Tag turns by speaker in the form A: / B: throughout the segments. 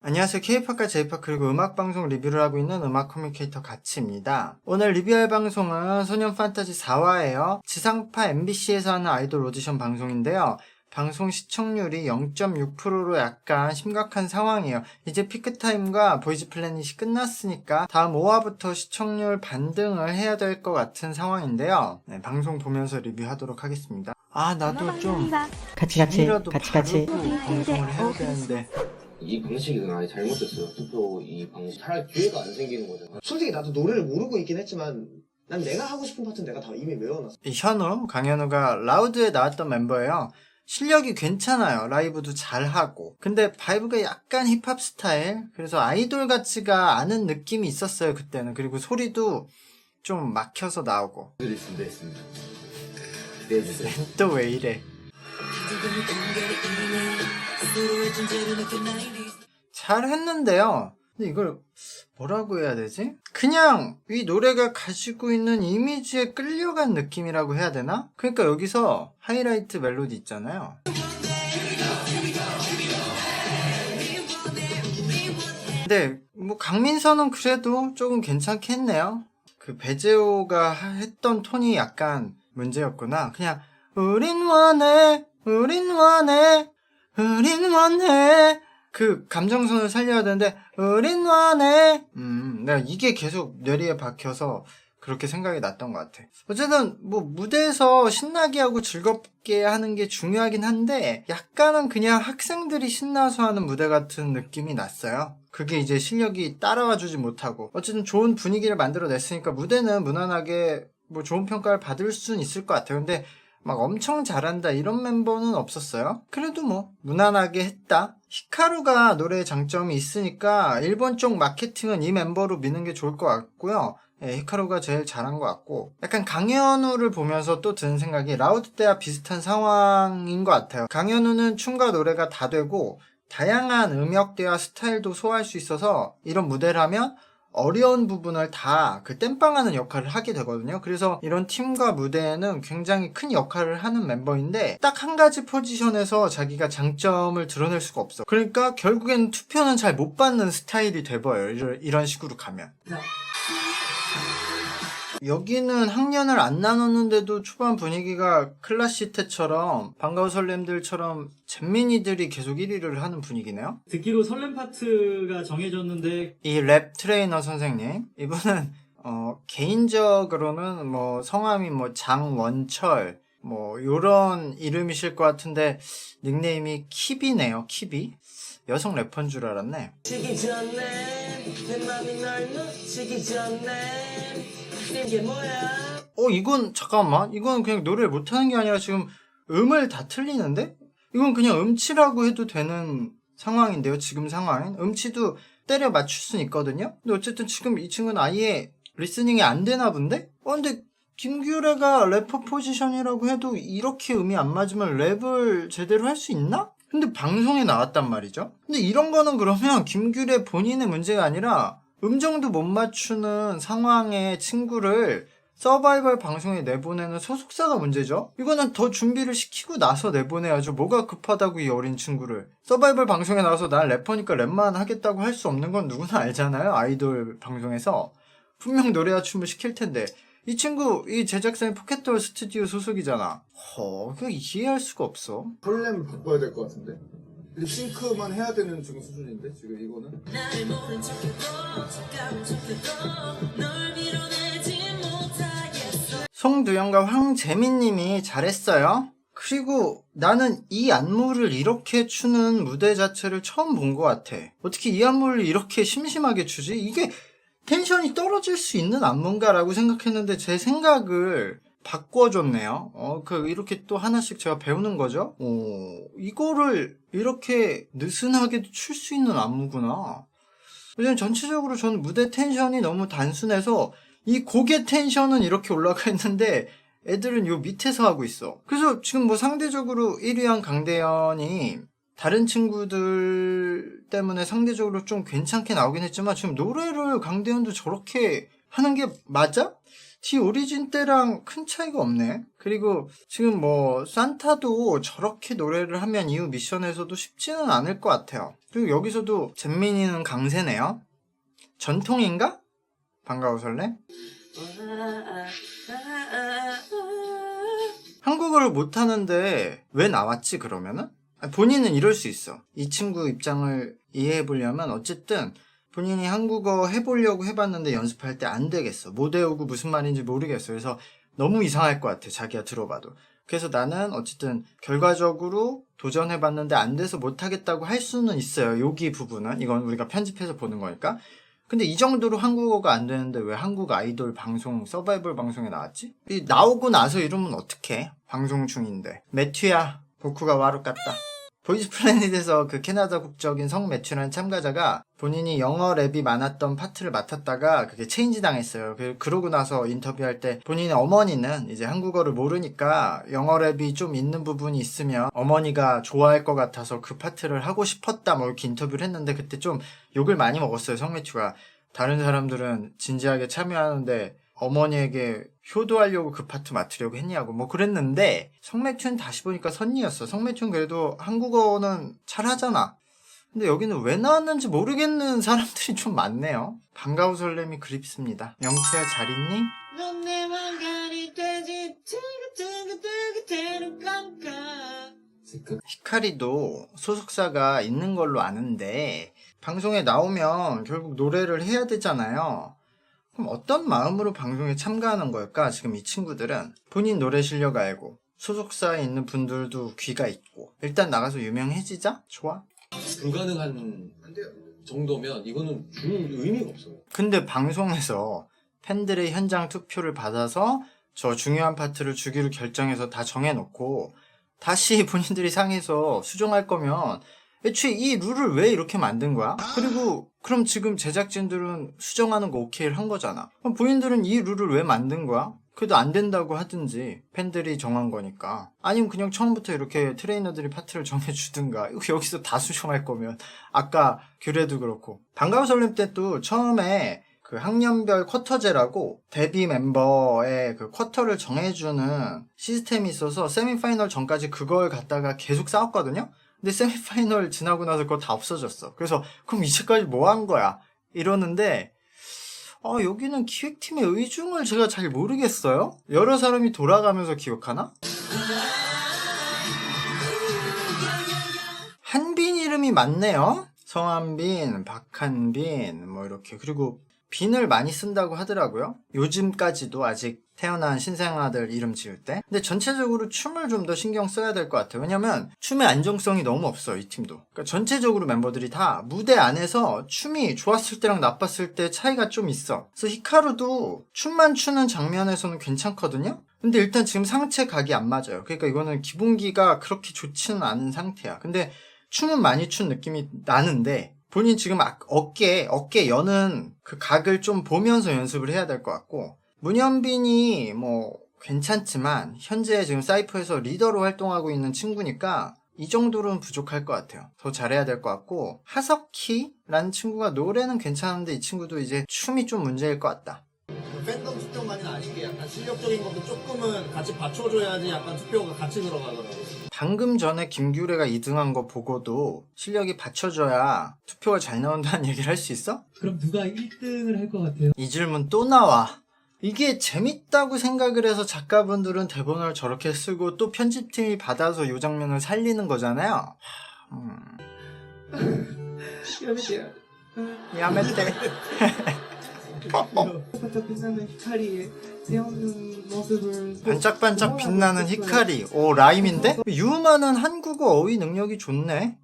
A: 안녕하세요. K-팝과 J-팝 그리고 음악방송 리뷰를 하고 있는 음악 커뮤니케이터 가치입니다. 오늘 리뷰할 방송은 소년 판타지 4화예요. 지상파 MBC에서 하는 아이돌 오디션 방송인데요. 방송 시청률이 0.6%로 약간 심각한 상황이에요. 이제 피크타임과 보이즈 플래닛이 끝났으니까 다음 5화부터 시청률 반등을 해야 될 것 같은 상황인데요. 네, 방송 보면서 리뷰하도록 하겠습니다. 나도 좀
B: 같이
A: 이라도 바르고 방송을 해야 되는데
C: 이 방식이 아예 잘못됐어요. 투표 이 방식. 차라리 기회가 안 생기는 거잖아.
D: 솔직히 나도 노래를 모르고 있긴 했지만 난 내가 하고 싶은 파트는 내가 다 이미 외워놨어.
A: 이 현우, 강현우가 라우드에 나왔던 멤버예요. 실력이 괜찮아요. 라이브도 잘하고. 근데 바이브가 약간 힙합 스타일. 그래서 아이돌 같지가 않은 느낌이 있었어요, 그때는. 그리고 소리도 좀 막혀서 나오고.
C: 있습니다. 기대해주세요.
A: 또 왜 이래. 잘했는데요. 근데 이걸 뭐라고 해야 되지? 그냥 이 노래가 가지고 있는 이미지에 끌려간 느낌이라고 해야 되나? 그러니까 여기서 하이라이트 멜로디 있잖아요. 근데 뭐 강민서는 그래도 조금 괜찮게 했네요. 그 배재호가 했던 톤이 약간 문제였구나. 그냥 우린 원해 그 감정선을 살려야 되는데 우린 원해 내가 이게 계속 뇌리에 박혀서 그렇게 생각이 났던 것 같아. 어쨌든 뭐 무대에서 신나게 하고 즐겁게 하는 게 중요하긴 한데 약간은 그냥 학생들이 신나서 하는 무대 같은 느낌이 났어요. 그게 이제 실력이 따라와 주지 못하고 어쨌든 좋은 분위기를 만들어냈으니까 무대는 무난하게 뭐 좋은 평가를 받을 수는 있을 것 같아요. 근데 막 엄청 잘한다 이런 멤버는 없었어요. 그래도 뭐 무난하게 했다. 히카루가 노래에 장점이 있으니까 일본 쪽 마케팅은 이 멤버로 미는 게 좋을 것 같고요. 히카루가 제일 잘한 것 같고 약간 강현우를 보면서 또 드는 생각이 라우드 때와 비슷한 상황인 것 같아요. 강현우는 춤과 노래가 다 되고 다양한 음역대와 스타일도 소화할 수 있어서 이런 무대를 하면 어려운 부분을 다 그 땜빵하는 역할을 하게 되거든요. 그래서 이런 팀과 무대에는 굉장히 큰 역할을 하는 멤버인데 딱 한 가지 포지션에서 자기가 장점을 드러낼 수가 없어. 그러니까 결국엔 투표는 잘 못 받는 스타일이 돼버려요. 이런 식으로 가면. 여기는 학년을 안 나눴는데도 초반 분위기가 클라시 때처럼 반가워 설렘들처럼 잼민이들이 계속 1위를 하는 분위기네요.
E: 듣기로 설렘 파트가 정해졌는데
A: 이 랩 트레이너 선생님 이분은 개인적으로는 뭐 성함이 뭐 장원철 뭐 요런 이름이실 것 같은데 닉네임이 키비네요. 키비. 여성 래퍼인 줄 알았네.
D: 치기 전에 내 맘이 널 놓치기 전에 이게 뭐야?
A: 이건 잠깐만. 이건 그냥 노래를 못하는 게 아니라 지금 음을 다 틀리는데? 이건 그냥 음치라고 해도 되는 상황인데요. 지금 상황은 음치도 때려 맞출 수는 있거든요. 근데 어쨌든 지금 이 친구는 아예 리스닝이 안 되나 본데? 근데 김규래가 래퍼 포지션이라고 해도 이렇게 음이 안 맞으면 랩을 제대로 할 수 있나? 근데 방송에 나왔단 말이죠. 근데 이런 거는 그러면 김규래 본인의 문제가 아니라 음정도 못 맞추는 상황의 친구를 서바이벌 방송에 내보내는 소속사가 문제죠. 이거는 더 준비를 시키고 나서 내보내야죠. 뭐가 급하다고 이 어린 친구를. 서바이벌 방송에 나와서 난 래퍼니까 랩만 하겠다고 할 수 없는 건 누구나 알잖아요. 아이돌 방송에서. 분명 노래와 춤을 시킬 텐데. 이 친구, 이 제작사인 포켓돌 스튜디오 소속이잖아. 그거 이해할 수가 없어.
F: 설렘 바꿔야 될 것 같은데? 립싱크만 해야 되는 지금 수준인데 지금 이거는?
A: 송두영과 황재민님이 잘했어요. 그리고 나는 이 안무를 이렇게 추는 무대 자체를 처음 본 것 같아. 어떻게 이 안무를 이렇게 심심하게 추지? 이게 텐션이 떨어질 수 있는 안무인가라고 생각했는데 제 생각을 바꿔줬네요. 이렇게 또 하나씩 제가 배우는 거죠. 이거를 이렇게 느슨하게도 출 수 있는 안무구나. 왜냐면 전체적으로 저는 무대 텐션이 너무 단순해서 이 곡의 텐션은 이렇게 올라가 있는데 애들은 요 밑에서 하고 있어. 그래서 지금 뭐 상대적으로 1위한 강대현이 다른 친구들 때문에 상대적으로 좀 괜찮게 나오긴 했지만 지금 노래를 강대현도 저렇게 하는 게 맞아? 디 오리진 때랑 큰 차이가 없네. 그리고 지금 뭐 산타도 저렇게 노래를 하면 이후 미션에서도 쉽지는 않을 것 같아요. 그리고 여기서도 잼민이는 강세네요. 전통인가? 반가워 설렘? 한국어를 못하는데 왜 나왔지 그러면은? 본인은 이럴 수 있어. 이 친구 입장을 이해해보려면 어쨌든 본인이 한국어 해보려고 해봤는데 연습할 때 안 되겠어. 못 외우고 무슨 말인지 모르겠어. 그래서 너무 이상할 것 같아. 자기가 들어봐도. 그래서 나는 어쨌든 결과적으로 도전해봤는데 안 돼서 못하겠다고 할 수는 있어요. 여기 부분은. 이건 우리가 편집해서 보는 거니까. 근데 이 정도로 한국어가 안 되는데 왜 한국 아이돌 방송, 서바이벌 방송에 나왔지? 나오고 나서 이러면 어떡해? 방송 중인데. 매튜야, 보쿠가 와루 같다. 보이즈 플래닛에서 그 캐나다 국적인 성 매튜라는 참가자가 본인이 영어 랩이 많았던 파트를 맡았다가 그게 체인지 당했어요. 그러고 나서 인터뷰할 때 본인의 어머니는 이제 한국어를 모르니까 영어 랩이 좀 있는 부분이 있으면 어머니가 좋아할 것 같아서 그 파트를 하고 싶었다 뭐 이렇게 인터뷰를 했는데 그때 좀 욕을 많이 먹었어요. 성 매튜가. 다른 사람들은 진지하게 참여하는데 어머니에게 효도하려고 그 파트 맡으려고 했냐고 뭐 그랬는데 성매튜는 다시 보니까 선니였어. 성매튜는 그래도 한국어는 잘하잖아. 근데 여기는 왜 나왔는지 모르겠는 사람들이 좀 많네요. 반가워 설렘이 그립습니다. 영채야 잘 있니?
D: 넌 내 맘간이 되지 두근두근두근 깜깜.
A: 히카리도 소속사가 있는 걸로 아는데 방송에 나오면 결국 노래를 해야 되잖아요. 그럼 어떤 마음으로 방송에 참가하는 걸까? 지금 이 친구들은 본인 노래 실력 알고 소속사에 있는 분들도 귀가 있고 일단 나가서 유명해지자? 좋아?
C: 불가능한 정도면 이거는 줄 의미가 없어요.
A: 근데 방송에서 팬들의 현장 투표를 받아서 저 중요한 파트를 주기로 결정해서 다 정해놓고 다시 본인들이 상에서 수정할 거면 애초에 이 룰을 왜 이렇게 만든 거야? 그리고 그럼 지금 제작진들은 수정하는 거 오케이를 한 거잖아. 그럼 본인들은 이 룰을 왜 만든 거야? 그래도 안 된다고 하든지 팬들이 정한 거니까. 아니면 그냥 처음부터 이렇게 트레이너들이 파트를 정해주든가. 여기서 다 수정할 거면 아까 규례도 그렇고 반가워 설렘 때 또 처음에 그 학년별 쿼터제라고 데뷔 멤버의 그 쿼터를 정해주는 시스템이 있어서 세미파이널 전까지 그걸 갖다가 계속 싸웠거든요. 근데 세미파이널 지나고 나서 그거 다 없어졌어. 그래서 그럼 이제까지 뭐 한 거야? 이러는데 여기는 기획팀의 의중을 제가 잘 모르겠어요. 여러 사람이 돌아가면서 기억하나? 한빈 이름이 많네요. 성한빈, 박한빈 뭐 이렇게. 그리고 빈을 많이 쓴다고 하더라고요. 요즘까지도 아직 태어난 신생아들 이름 지을 때. 근데 전체적으로 춤을 좀 더 신경 써야 될 것 같아요. 왜냐면 춤의 안정성이 너무 없어, 이 팀도. 그러니까 전체적으로 멤버들이 다 무대 안에서 춤이 좋았을 때랑 나빴을 때 차이가 좀 있어. 그래서 히카루도 춤만 추는 장면에서는 괜찮거든요. 근데 일단 지금 상체 각이 안 맞아요. 그러니까 이거는 기본기가 그렇게 좋지는 않은 상태야. 근데 춤은 많이 춘 느낌이 나는데 본인 지금 어깨 여는 그 각을 좀 보면서 연습을 해야 될 것 같고 문현빈이 뭐 괜찮지만 현재 지금 사이퍼에서 리더로 활동하고 있는 친구니까 이 정도로는 부족할 것 같아요. 더 잘해야 될 것 같고 하석희라는 친구가 노래는 괜찮은데 이 친구도 이제 춤이 좀 문제일 것 같다.
B: 팬덤 투표만은 아닌 게 약간 실력적인 것도 조금은 같이 받쳐줘야지 약간 투표가 같이 들어가더라고요.
A: 방금 전에 김규래가 2등한 거 보고도 실력이 받쳐줘야 투표가 잘 나온다는 얘기를 할 수 있어?
E: 그럼 누가 1등을 할 것 같아요?
A: 이 질문 또 나와. 이게 재밌다고 생각을 해서 작가분들은 대본을 저렇게 쓰고 또 편집팀이 받아서 이 장면을 살리는 거잖아요. 야매떼. 반짝반짝 빛나는 히카리. 오, 라임인데? 유마는 한국어 어휘 능력이 좋네.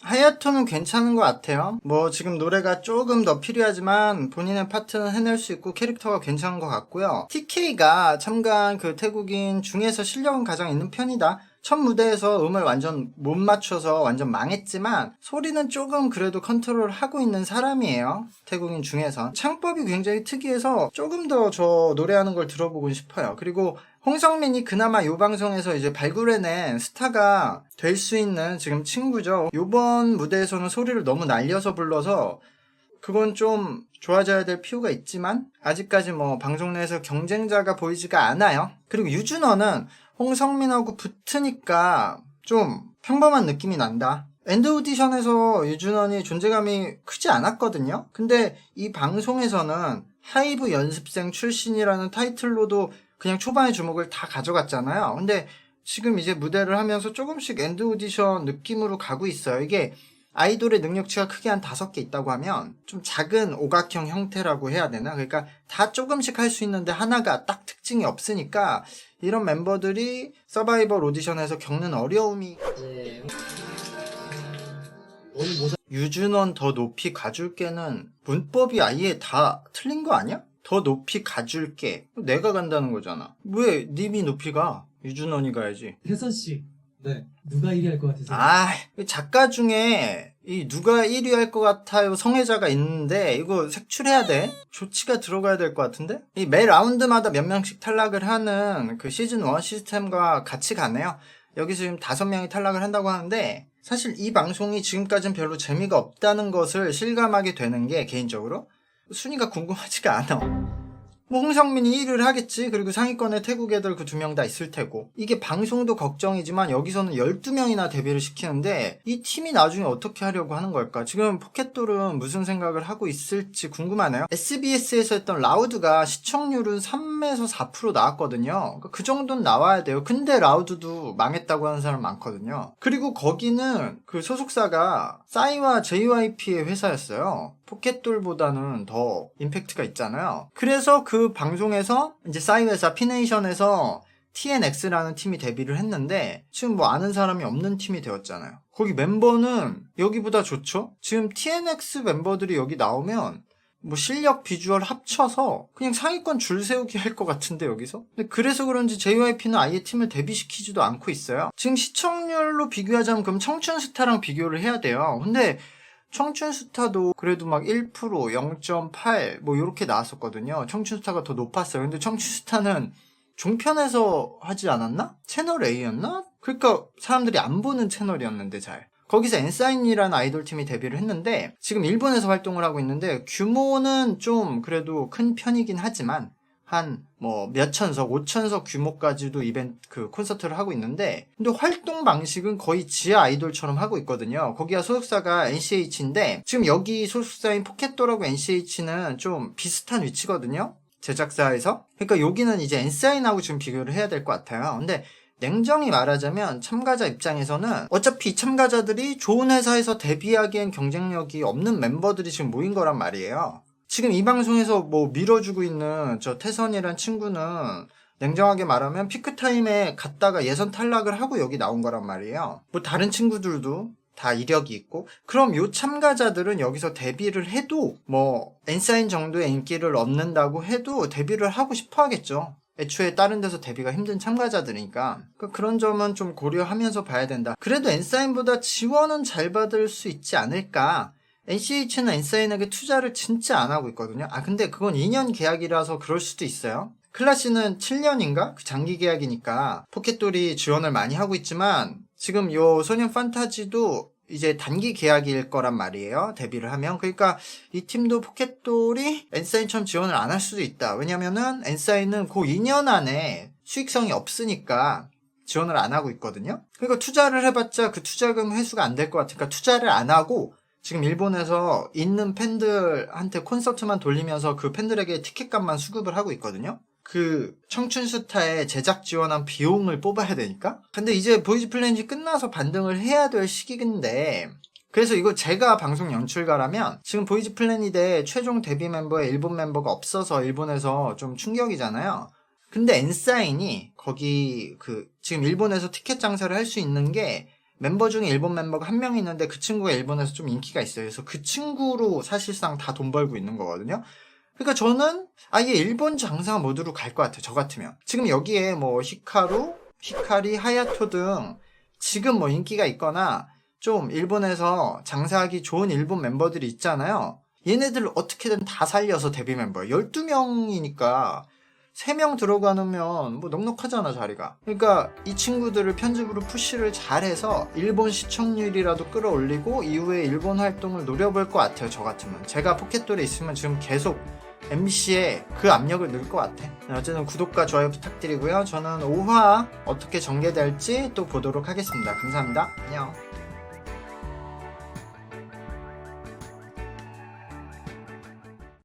A: 하야토는 괜찮은 것 같아요. 뭐 지금 노래가 조금 더 필요하지만 본인의 파트는 해낼 수 있고 캐릭터가 괜찮은 것 같고요. TK가 참가한 그 태국인 중에서 실력은 가장 있는 편이다. 첫 무대에서 음을 완전 못 맞춰서 완전 망했지만 소리는 조금 그래도 컨트롤하고 있는 사람이에요. 태국인 중에선. 창법이 굉장히 특이해서 조금 더 저 노래하는 걸 들어보고 싶어요. 그리고 홍성민이 그나마 이 방송에서 이제 발굴해낸 스타가 될 수 있는 지금 친구죠. 이번 무대에서는 소리를 너무 날려서 불러서 그건 좀 좋아져야 될 필요가 있지만 아직까지 뭐 방송 내에서 경쟁자가 보이지가 않아요. 그리고 유준호는 홍성민하고 붙으니까 좀 평범한 느낌이 난다. 엔드 오디션에서 유준원이 존재감이 크지 않았거든요. 근데 이 방송에서는 하이브 연습생 출신이라는 타이틀로도 그냥 초반에 주목을 다 가져갔잖아요. 근데 지금 이제 무대를 하면서 조금씩 엔드 오디션 느낌으로 가고 있어요. 이게 아이돌의 능력치가 크게 한 5개 있다고 하면 좀 작은 오각형 형태라고 해야 되나? 그러니까 다 조금씩 할 수 있는데 하나가 딱 특징이 없으니까 이런 멤버들이 서바이벌 오디션에서 겪는 어려움이 유준원 더 높이 가줄게는 문법이 아예 다 틀린 거 아니야? 더 높이 가줄게 내가 간다는 거잖아. 왜 님이 높이 가? 유준원이 가야지.
E: 태선 씨,
F: 네.
E: 누가 1위 할 것 같으세요?
A: 작가 중에 이 누가 1위 할 것 같아요 성애자가 있는데 이거 색출해야 돼. 조치가 들어가야 될 것 같은데? 이 매 라운드마다 몇 명씩 탈락을 하는 그 시즌 1 시스템과 같이 가네요. 여기서 지금 5명이 탈락을 한다고 하는데 사실 이 방송이 지금까지는 별로 재미가 없다는 것을 실감하게 되는 게 개인적으로 순위가 궁금하지가 않아. 뭐 홍성민이 1위를 하겠지. 그리고 상위권에 태국 애들 그 2명 다 있을 테고. 이게 방송도 걱정이지만 여기서는 12명이나 데뷔를 시키는데 이 팀이 나중에 어떻게 하려고 하는 걸까? 지금 포켓돌은 무슨 생각을 하고 있을지 궁금하네요. SBS에서 했던 라우드가 시청률은 3에서 4% 나왔거든요. 그 정도는 나와야 돼요. 근데 라우드도 망했다고 하는 사람 많거든요. 그리고 거기는 그 소속사가 싸이와 JYP의 회사였어요. 포켓돌보다는 더 임팩트가 있잖아요. 그래서 그 방송에서 이제 싸이 회사 피네이션에서 TNX라는 팀이 데뷔를 했는데 지금 뭐 아는 사람이 없는 팀이 되었잖아요. 거기 멤버는 여기보다 좋죠? 지금 TNX 멤버들이 여기 나오면 뭐 실력 비주얼 합쳐서 그냥 상위권 줄 세우기 할 것 같은데 여기서? 근데 그래서 그런지 JYP는 아예 팀을 데뷔시키지도 않고 있어요. 지금 시청률로 비교하자면 그럼 청춘스타랑 비교를 해야 돼요. 근데 청춘스타도 그래도 막 1%, 0.8 뭐 이렇게 나왔었거든요. 청춘스타가 더 높았어요. 근데 청춘스타는 종편에서 하지 않았나? 채널 A였나? 그러니까 사람들이 안 보는 채널이었는데 잘. 거기서 엔사인이라는 아이돌 팀이 데뷔를 했는데 지금 일본에서 활동을 하고 있는데 규모는 좀 그래도 큰 편이긴 하지만 한 뭐 몇천석, 5천석 규모까지도 이벤트 콘서트를 하고 있는데 근데 활동 방식은 거의 지하 아이돌처럼 하고 있거든요. 거기가 소속사가 NCH인데 지금 여기 소속사인 포켓돌하고 NCH는 좀 비슷한 위치거든요. 제작사에서. 그러니까 여기는 이제 엔사인하고 지금 비교를 해야 될 것 같아요. 근데 냉정히 말하자면 참가자 입장에서는 어차피 이 참가자들이 좋은 회사에서 데뷔하기엔 경쟁력이 없는 멤버들이 지금 모인 거란 말이에요. 지금 이 방송에서 뭐 밀어주고 있는 저 태선이란 친구는 냉정하게 말하면 피크타임에 갔다가 예선 탈락을 하고 여기 나온 거란 말이에요. 뭐 다른 친구들도 다 이력이 있고 그럼 요 참가자들은 여기서 데뷔를 해도 뭐 엔사인 정도의 인기를 얻는다고 해도 데뷔를 하고 싶어 하겠죠. 애초에 다른 데서 데뷔가 힘든 참가자들이니까 그런 점은 좀 고려하면서 봐야 된다. 그래도 엔사인보다 지원은 잘 받을 수 있지 않을까. NCH는 엔사인에게 투자를 진짜 안 하고 있거든요. 근데 그건 2년 계약이라서 그럴 수도 있어요. 클라시는 7년인가? 그 장기 계약이니까 포켓돌이 지원을 많이 하고 있지만 지금 요 소년 판타지도 이제 단기 계약일 거란 말이에요. 데뷔를 하면. 그러니까 이 팀도 포켓돌이 엔사인처럼 지원을 안 할 수도 있다. 왜냐면은 엔사인은 그 2년 안에 수익성이 없으니까 지원을 안 하고 있거든요. 그러니까 투자를 해봤자 그 투자금 회수가 안 될 것 같으니까 투자를 안 하고 지금 일본에서 있는 팬들한테 콘서트만 돌리면서 그 팬들에게 티켓값만 수급을 하고 있거든요. 그 청춘스타에 제작 지원한 비용을 뽑아야 되니까. 근데 이제 보이즈 플래닛이 끝나서 반등을 해야 될 시기인데 그래서 이거 제가 방송 연출가라면 지금 보이즈 플래닛의 최종 데뷔 멤버에 일본 멤버가 없어서 일본에서 좀 충격이잖아요. 근데 엔사인이 거기 지금 일본에서 티켓 장사를 할 수 있는 게 멤버 중에 일본 멤버가 한 명 있는데 그 친구가 일본에서 좀 인기가 있어요. 그래서 그 친구로 사실상 다 돈 벌고 있는 거거든요. 그러니까 저는 아예 일본 장사 모드로 갈 것 같아요. 저 같으면. 지금 여기에 뭐 히카루, 히카리, 하야토 등 지금 뭐 인기가 있거나 좀 일본에서 장사하기 좋은 일본 멤버들이 있잖아요. 얘네들을 어떻게든 다 살려서 데뷔 멤버 12명이니까 3명 들어가면 뭐 넉넉하잖아 자리가. 그러니까 이 친구들을 편집으로 푸시를 잘해서 일본 시청률이라도 끌어올리고 이후에 일본 활동을 노려볼 것 같아요. 저 같으면 제가 포켓돌에 있으면 지금 계속 MBC에 그 압력을 넣을 것 같아. 어쨌든 구독과 좋아요 부탁드리고요. 저는 5화 어떻게 전개될지 또 보도록 하겠습니다. 감사합니다. 안녕.